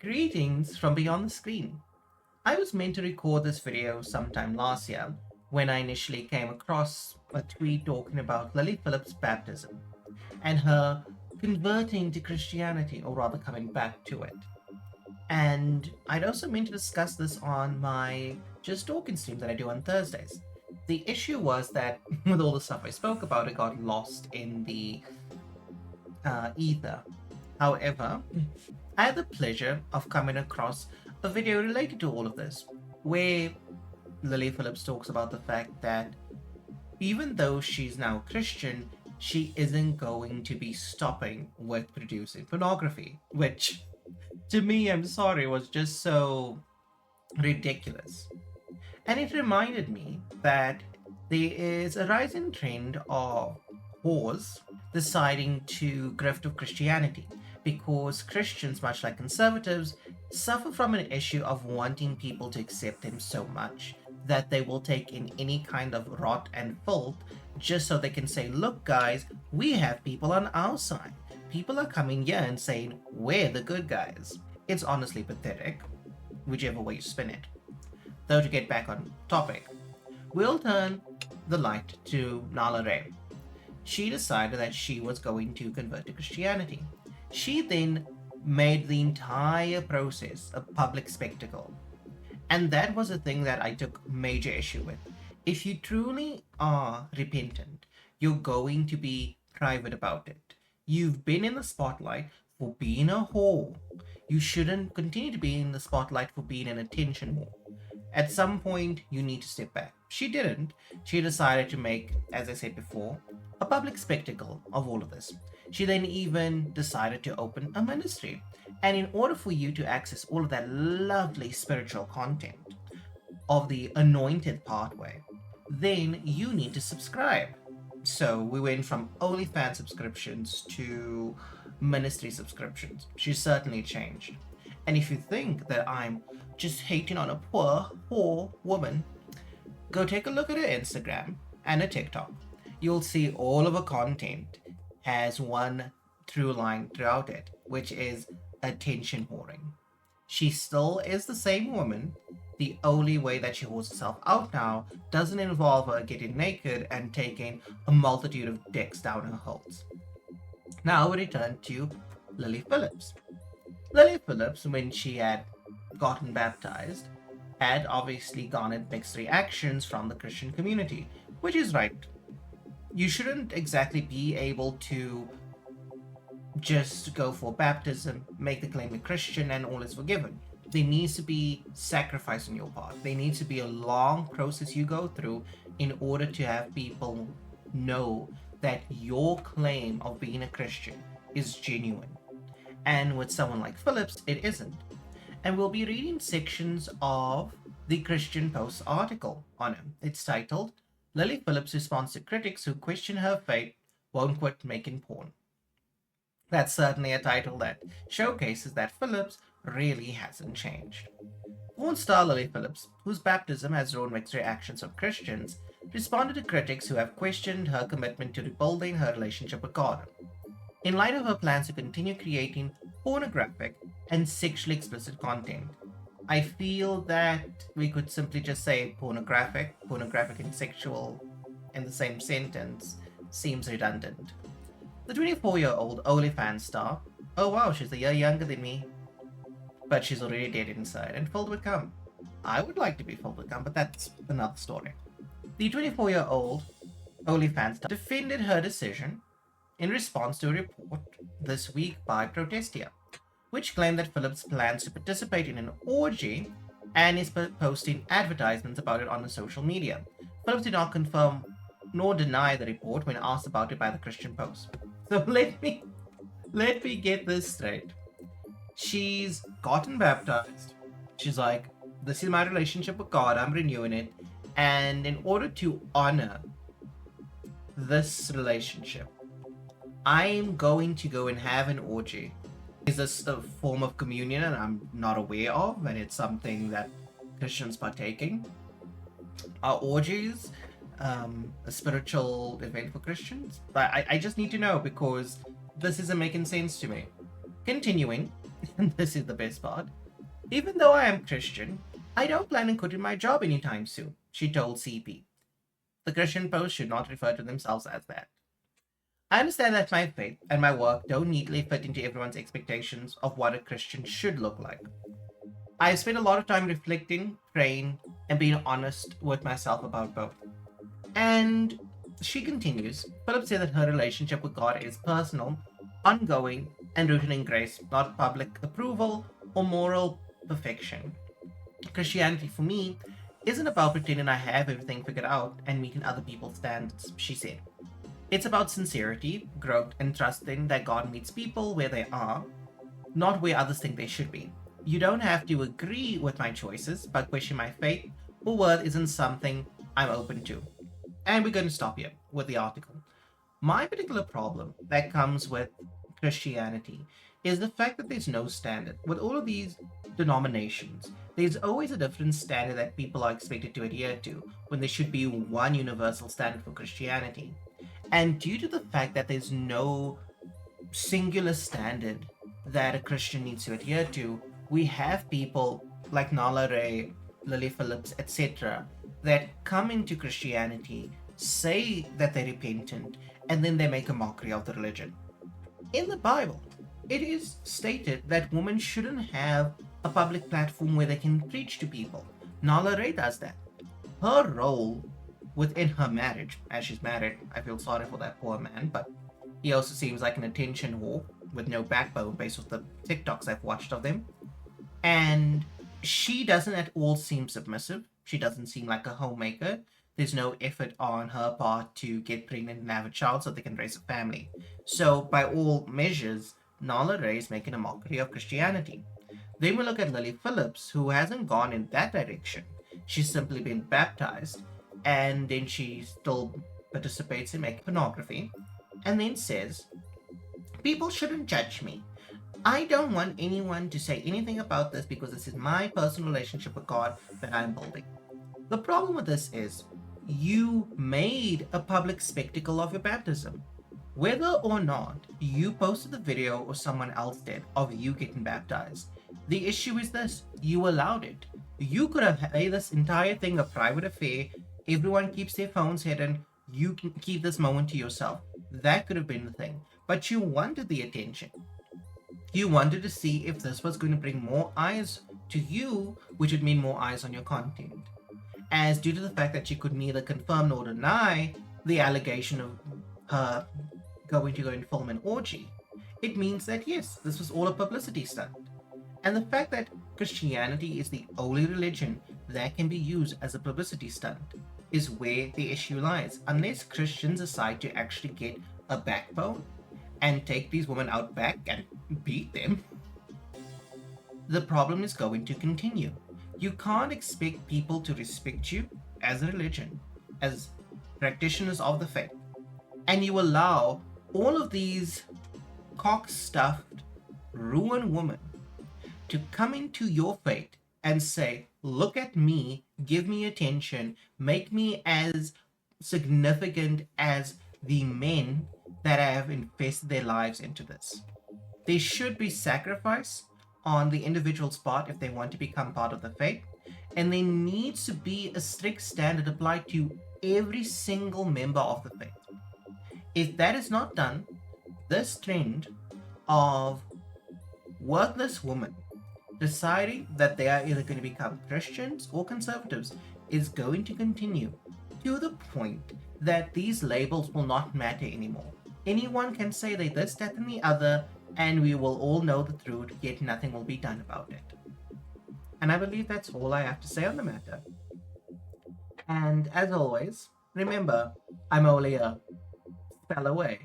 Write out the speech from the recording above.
Greetings from beyond the screen. I was meant to record this video sometime last year when I initially came across a tweet talking about Lily Phillips' baptism and her converting to Christianity, or rather coming back to it. And I'd also meant to discuss this on my Just Talking stream that I do on Thursdays. The issue was that with all the stuff I spoke about, it got lost in the ether. However, I had the pleasure of coming across a video related to all of this, where Lily Phillips talks about the fact that even though she's now Christian, she isn't going to be stopping with producing pornography, which to me, I'm sorry, was just so ridiculous. And it reminded me that there is a rising trend of whores deciding to grift of Christianity because Christians, much like conservatives, suffer from an issue of wanting people to accept them so much that they will take in any kind of rot and filth just so they can say, look, guys, we have people on our side. People are coming here and saying, we're the good guys. It's honestly pathetic, whichever way you spin it. Though, to get back on topic, we'll turn the light to Nala Ray. She decided that she was going to convert to Christianity. She then made the entire process a public spectacle. And that was a thing that I took major issue with. If you truly are repentant, you're going to be private about it. You've been in the spotlight for being a whore. You shouldn't continue to be in the spotlight for being an attention whore. At some point, you need to step back. She didn't. She decided to make, as I said before, a public spectacle of all of this. She then even decided to open a ministry. And in order for you to access all of that lovely spiritual content of the anointed pathway, then you need to subscribe. So we went from Onlyfans subscriptions to ministry subscriptions. She certainly changed. And if you think that I'm just hating on a poor woman, go take a look at her Instagram and her TikTok. You'll see all of her content has one through line throughout it, which is attention whoring. She still is the same woman. The only way that she holds herself out now doesn't involve her getting naked and taking a multitude of dicks down her holes. Now we return to Lily Phillips. Lily Phillips, when she had gotten baptized, had obviously garnered mixed reactions from the Christian community, which is right. You shouldn't exactly be able to just go for baptism, make the claim you're Christian, and all is forgiven. There needs to be sacrifice on your part. There needs to be a long process you go through in order to have people know that your claim of being a Christian is genuine. And with someone like Phillips, it isn't. And we'll be reading sections of the Christian Post article on him. It's titled, Lily Phillips responds to critics who question her faith, won't quit making porn. That's certainly a title that showcases that Phillips really hasn't changed. Porn star Lily Phillips, whose baptism has drawn mixed reactions from Christians, responded to critics who have questioned her commitment to rebuilding her relationship with God. In light of her plans to continue creating pornographic and sexually explicit content, I feel that we could simply just say pornographic and sexual in the same sentence seems redundant. The 24-year-old Onlyfans star, oh wow, she's a year younger than me, but she's already dead inside and filled with cum. I would like to be filled with cum, but that's another story. The 24-year-old Onlyfans star defended her decision in response to a report this week by Protestia, which claimed that Phillips plans to participate in an orgy and is posting advertisements about it on the social media. Phillips did not confirm nor deny the report when asked about it by the Christian Post. So let me get this straight. She's gotten baptized. She's like, this is my relationship with God, I'm renewing it. And in order to honor this relationship, I'm going to go and have an orgy. Is this a form of communion and I'm not aware of, and it's something that Christians partake in? Are orgies a spiritual event for Christians? But I just need to know because this isn't making sense to me. Continuing, And this is the best part. Even though I am Christian, I don't plan on quitting my job anytime soon, she told CP. The Christian post should not refer to themselves as that. I understand that my faith and my work don't neatly fit into everyone's expectations of what a Christian should look like. I spent a lot of time reflecting, praying, and being honest with myself about both. And she continues, Philip said that her relationship with God is personal, ongoing, and rooted in grace, not public approval or moral perfection. Christianity for me isn't about pretending I have everything figured out and meeting other people's standards, she said. It's about sincerity, growth, and trusting that God meets people where they are, not where others think they should be. You don't have to agree with my choices, but question my faith or worth isn't something I'm open to. And we're going to stop here with the article. My particular problem that comes with Christianity is the fact that there's no standard. With all of these denominations, there's always a different standard that people are expected to adhere to when there should be one universal standard for Christianity. And due to the fact that there's no singular standard that a Christian needs to adhere to, we have people like Nala Ray, Lily Phillips, etc., that come into Christianity, say that they're repentant, and then they make a mockery of the religion. In the Bible, it is stated that women shouldn't have a public platform where they can preach to people. Nala Ray does that. Her role within her marriage, as she's married, I feel sorry for that poor man, but he also seems like an attention whore with no backbone based on the TikToks I've watched of them. And she doesn't at all seem submissive. She doesn't seem like a homemaker. There's no effort on her part to get pregnant and have a child so they can raise a family. So, by all measures, Nala Ray is making a mockery of Christianity. Then we look at Lily Phillips, who hasn't gone in that direction. She's simply been baptized, and then she still participates in making pornography, and then says, people shouldn't judge me. I don't want anyone to say anything about this because this is my personal relationship with God that I'm building. The problem with this is you made a public spectacle of your baptism. Whether or not you posted the video or someone else did of you getting baptized, the issue is this: you allowed it. You could have made this entire thing a private affair. Everyone keeps their phones hidden. You can keep this moment to yourself. That could have been the thing. But you wanted the attention. You wanted to see if this was going to bring more eyes to you, which would mean more eyes on your content. As due to the fact that she could neither confirm nor deny the allegation of her going to go and film an orgy, it means that yes, this was all a publicity stunt. And the fact that Christianity is the only religion that can be used as a publicity stunt is where the issue lies. Unless Christians decide to actually get a backbone and take these women out back and beat them, the problem is going to continue. You can't expect people to respect you as a religion, as practitioners of the faith, and you allow all of these cock-stuffed, ruined women to come into your faith and say, look at me, give me attention, make me as significant as the men that have invested their lives into this. There should be sacrifice on the individual's part if they want to become part of the faith, and there needs to be a strict standard applied to every single member of the faith. If that is not done, this trend of worthless women deciding that they are either going to become Christians or conservatives is going to continue to the point that these labels will not matter anymore. Anyone can say they this, that, and the other, and we will all know the truth, yet nothing will be done about it. And I believe that's all I have to say on the matter. And as always, remember, I'm only a spell away.